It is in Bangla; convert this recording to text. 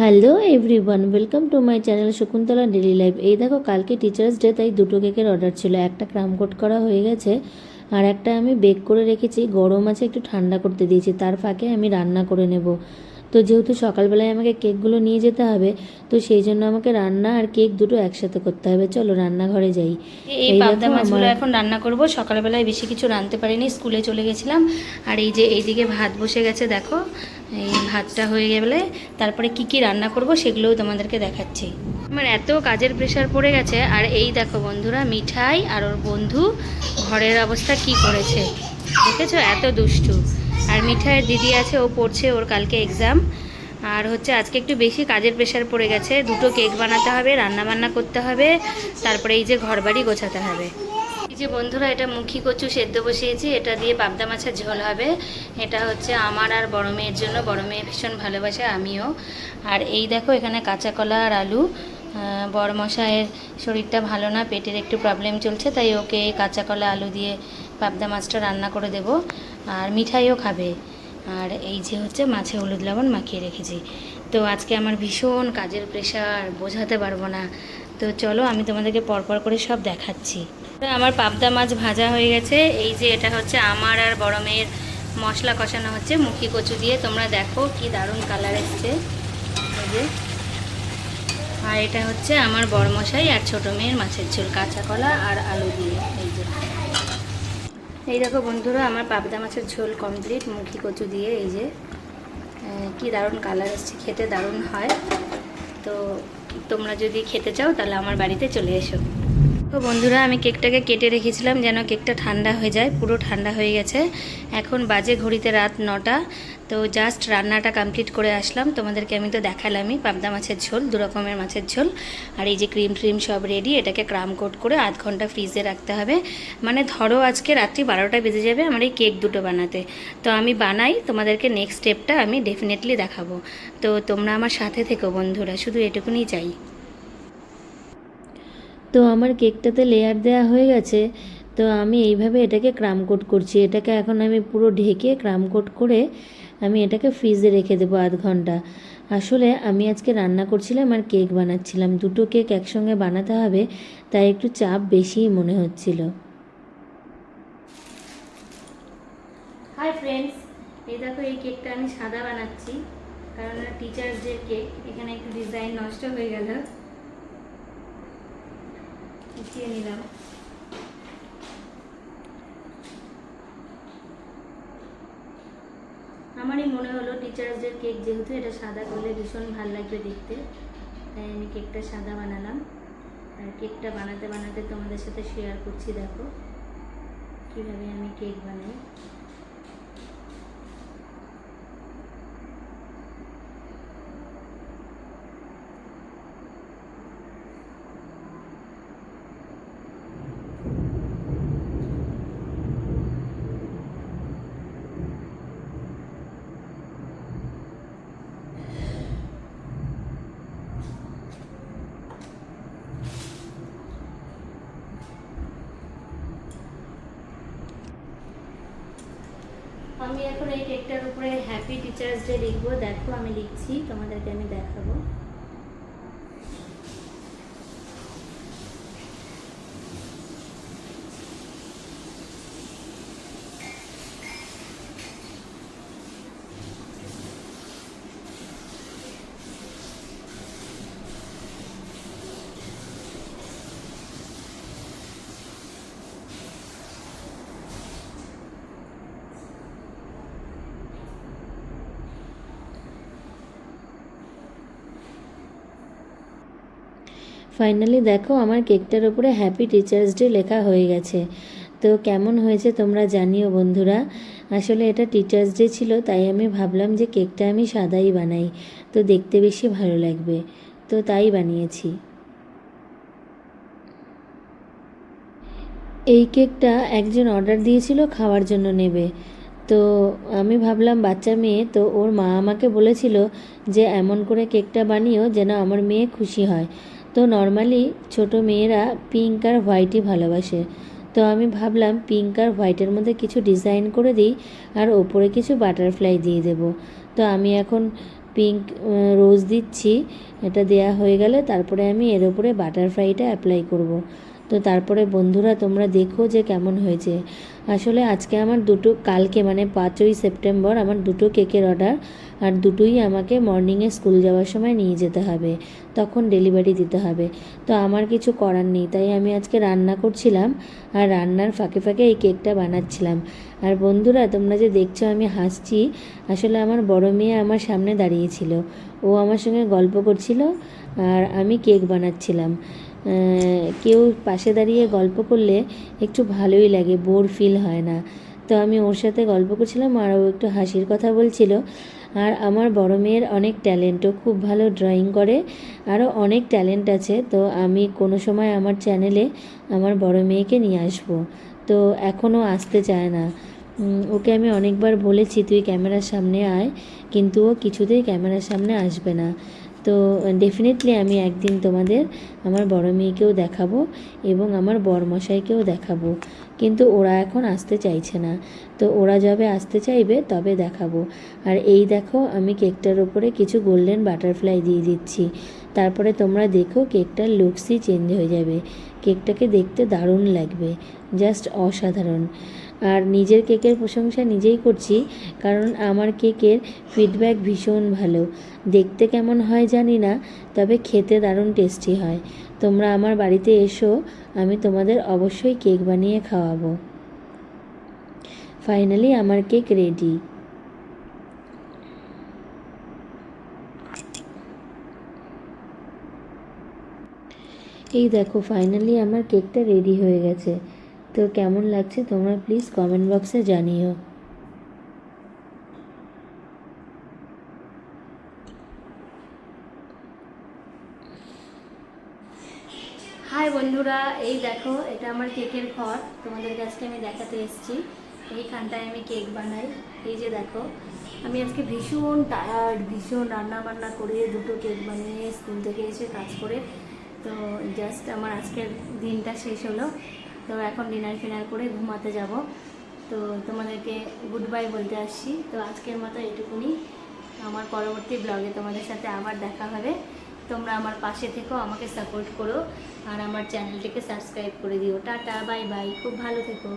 Hello everyone, welcome to my channel Shakuntala daily life. এই দেখো, কালকে টিচার্স ডে, তাই দুটো কেকের অর্ডার ছিল। একটা ক্রাম কোট করা হয়ে গেছে, আর একটা আমি বেক করে রেখেছি। গরম আছে, একটু ঠান্ডা করতে দিয়েছি। তার ফাঁকে আমি রান্না করে নেব। তো যেহেতু সকালবেলায় আমাকে কেকগুলো নিয়ে যেতে হবে, তো সেই জন্য আমাকে রান্না আর কেক দুটো একসাথে করতে হবে। চলো রান্নাঘরে যাই। এই পাবদা দেখো মাছগুলো আমার এখন রান্না করব। সকালবেলায় বেশি কিছু রাঁধতে পারিনি, স্কুলে চলে গেছিলাম। আর এই যে এইদিকে ভাত বসে গেছে, দেখো। এই ভাতটা হয়ে গেলে তারপরে কি কি রান্না করব সেগুলোও তোমাদেরকে দেখাচ্ছি। আমার এত কাজের প্রেশার পড়ে গেছে। আর এই দেখো বন্ধুরা, মিঠাই আর ওর বন্ধু ঘরের অবস্থা কি করেছে দেখেছো, এত দুষ্টু। আর মিঠাইয়ের দিদি আছে, ও পড়ছে, ওর কালকে এক্সাম। আর হচ্ছে আজকে একটু বেশি কাজের প্রেশার পড়ে গেছে। দুটো কেক বানাতে হবে, রান্না বান্না করতে হবে, তারপরে এই যে ঘরবাড়ি গোছাতে হবে। এই যে বন্ধুরা, এটা মুখী কচু সেদ্ধ বসিয়েছি, এটা দিয়ে পাবদা মাছের ঝোল হবে। এটা হচ্ছে আমার আর বড় মেয়ের জন্য। বড় মেয়ে ভীষণ ভালোবাসে, আমিও। আর এই দেখো, এখানে কাঁচা কলা আর আলু। বড়মশাইয়ের শরীরটা ভালো না, পেটের একটু প্রবলেম চলছে, তাই ওকে কাঁচা কলা আলু দিয়ে পাবদা মাছটা রান্না করে দেব। আর মিঠাইও খাবে। আর এই যে হচ্ছে মাছে হলুদ লবণ মাখিয়ে রেখেছি। তো আজকে আমার ভীষণ কাজের প্রেশার, বোঝাতে পারবো না। তো চলো আমি তোমাদেরকে পরপর করে সব দেখাচ্ছি। আমার পাবদা মাছ ভাজা হয়ে গেছে। এই যে এটা হচ্ছে আমার আর বড় মেয়ের মশলা কষানো হচ্ছে মুখী কচু দিয়ে। তোমরা দেখো কি দারুণ কালার এসছে। এই যে, আর এটা হচ্ছে আমার বড়মশাই আর ছোটো মেয়ের মাছের ঝোল, কাঁচা কলা আর আলু দিয়ে। এই যে, এই দেখো বন্ধুরা, আমার পাবদা মাছের ঝোল কমপ্লিট মুখী কচু দিয়ে। এই যে কি দারুণ কালার এসছে, খেতে দারুণ হয়। তো তোমরা যদি খেতে চাও তাহলে আমার বাড়িতে চলে এসো। তো বন্ধুরা, আমি কেকটাকে কেটে রেখেছিলাম যেন কেকটা ঠান্ডা হয়ে যায়। পুরো ঠান্ডা হয়ে গেছে। এখন বাজে ঘড়িতে রাত 9টা। তো জাস্ট রান্নাটা কমপ্লিট করে আসলাম। তোমাদেরকে আমি তো দেখালামই পাবদা মাছের ঝোল, দু রকমের মাছের ঝোল। আর এই যে ক্রিম ট্রিম সব রেডি। এটাকে ক্রাম কোট করে আধ ঘন্টা ফ্রিজে রাখতে হবে। মানে ধরো আজকে রাত্রি 12টা বেজে যাবে আমার এই কেক দুটো বানাতে। তো আমি বানাই, তোমাদেরকে নেক্সট স্টেপটা আমি ডেফিনেটলি দেখাবো। তো তোমরা আমার সাথে থেকো বন্ধুরা, শুধু এটুকুনি চাই। তো আমার কেকটাতে লেয়ার দেওয়া হয়ে গেছে। তো আমি এইভাবে এটাকে ক্রাম কোট করছি। এটাকে এখন আমি পুরো ঢেকে ক্রাম কোট করে আমি এটাকে ফ্রিজে রেখে দেবো আধ ঘন্টা। আসলে আমি আজকে রান্না করছিলাম আর কেক বানাচ্ছিলাম, দুটো কেক একসঙ্গে বানাতে হবে, তাই একটু চাপ বেশিই মনে হচ্ছিল। হাই ফ্রেন্ডস, এই দেখো, এই কেকটা আমি সাদা বানাচ্ছি, কারণ টিচার্স ডে কেক। এখানে একটু ডিজাইন নষ্ট হয়ে গেল, উঠিয়ে নিলাম। আমারই মনে হলো টিচার্স ডে কেক যেহেতু, এটা সাদা করলে ভীষণ ভালো লাগবে দেখতে, তাই আমি কেকটা সাদা বানালাম। আর কেকটা বানাতে বানাতে তোমাদের সাথে শেয়ার করছি, দেখো কীভাবে আমি কেক বানাই। আমি এখন এই কেকটার উপরে হ্যাপি টিচার্স ডে লিখবো। দেখো আমি লিখছি, তোমাদেরকে আমি দেখাবো। ফাইনালি দেখো, আমার কেকটার উপরে হ্যাপি টিচার্স ডে লেখা হয়ে গেছে। তো কেমন হয়েছে তোমরা জানিও বন্ধুরা। আসলে এটা টিচার্স ডে ছিল, তাই আমি ভাবলাম যে কেকটা আমি সাদাই বানাই, তো দেখতে বেশি ভালো লাগবে, তো তাই বানিয়েছি। এই কেকটা একজন অর্ডার দিয়েছিল খাওয়ার জন্য নেবে। তো আমি ভাবলাম বাচ্চা মেয়ে, তো ওর মা আমাকে বলেছিল যে এমন করে কেকটা বানিও যেন আমার মেয়ে খুশি হয়। তো নর্মালি ছোট মেয়েরা পিঙ্ক আর হোয়াইটই ভালোবাসে। তো আমি ভাবলাম পিঙ্ক আর হোয়াইটের মধ্যে কিছু ডিজাইন করে দিই, আর ওপরে কিছু বাটারফ্লাই দিয়ে দেবো। তো আমি এখন পিঙ্ক রোজ দিচ্ছি। এটা দেয়া হয়ে গেলে তারপরে আমি এর ওপরে বাটারফ্লাইটা অ্যাপ্লাই করব। তো তারপরে বন্ধুরা তোমরা দেখো যে কেমন হয়েছে। আসলে আজকে আমার কালকে মানে 5ই সেপ্টেম্বর আমার 2টো কেকের অর্ডার, আর দুটোই আমাকে মর্নিংয়ে স্কুল যাওয়ার সময় নিয়ে যেতে হবে, তখন ডেলিভারি দিতে হবে। তো আমার কিছু করার নেই, তাই আমি আজকে রান্না করছিলাম আর রান্নার ফাঁকে ফাঁকে এই কেকটা বানাচ্ছিলাম। আর বন্ধুরা তোমরা যে দেখছো আমি হাসছি, আসলে আমার বড় মেয়ে আমার সামনে দাঁড়িয়েছিল, ও আমার সঙ্গে গল্প করছিল আর আমি কেক বানাচ্ছিলাম। কেউ পাশে দাঁড়িয়ে গল্প করলে একটু ভালোই লাগে, বোর ফিল হয় না। তো আমি ওর সাথে গল্প করছিলাম আর ও একটু হাসির কথা বলছিল। আর আমার বড় মেয়ের অনেক ট্যালেন্ট, ও খুব ভালো ড্রয়িং করে, আরও অনেক ট্যালেন্ট আছে। তো আমি কোনো সময় আমার চ্যানেলে আমার বড় মেয়েকে নিয়ে আসবো। তো এখনও আসতে চায় না। ওকে আমি অনেকবার বলেছি তুই ক্যামেরার সামনে আয়, কিন্তু ও কিছুতেই ক্যামেরার সামনে আসবে না। তো ডেফিনেটলি আমি একদিন তোমাদের আমার বড় মেয়েকেও দেখাবো এবং আমার বরমশাইকেও দেখাবো, কিন্তু ওরা এখন আসতে চাইছে না। তো ওরা যবে আসতে চাইবে তবে দেখাবো। আর এই দেখো আমি কেকটার ওপরে কিছু গোল্ডেন বাটারফ্লাই দিয়ে দিচ্ছি। তারপরে তোমরা দেখো কেকটার লুকসই চেঞ্জ হয়ে যাবে, কেকটাকে দেখতে দারুণ লাগবে, জাস্ট অসাধারণ। আর নিজের কেকের প্রশংসা নিজেই করছি, কারণ আমার কেকের ফিডব্যাক ভীষণ ভালো। দেখতে কেমন হয় জানি না, তবে খেতে দারুণ টেস্টি হয়। তোমরা আমার বাড়িতে এসো, আমি তোমাদের অবশ্যই কেক বানিয়ে খাওয়াবো। ফাইনালি আমার কেক রেডি। এই দেখো ফাইনালি আমার কেকটা রেডি হয়ে গেছে। তো কেমন লাগছে তোমরা প্লিজ কমেন্ট বক্সে জানিও। হাই বন্ধুরা, এই দেখো এটা আমার কেকের ঘর, তোমাদের কাছে আমি দেখাতে এসেছি। এইখানটায় আমি কেক বানাই। এই যে দেখো, আমি আজকে ভীষণ টায়ার্ড, ভীষণ রান্না বান্না করে 2টো কেক বানিয়ে স্কুল থেকে এসে কাজ করে, তো জাস্ট আমার আজকের দিনটা শেষ হলো। তো এখন ডিনার ফিনার করে ঘুমাতে যাব। তো তোমাদেরকে গুড বাই বলতে আসছি। তো আজকের মতো এটুকুনি, আমার পরবর্তী ব্লগে তোমাদের সাথে আবার দেখা হবে। তোমরা আমার পাশে থেকো, আমাকে সাপোর্ট করো আর আমার চ্যানেলটিকে সাবস্ক্রাইব করে দিও। টাটা, বাই বাই, খুব ভালো থেকো।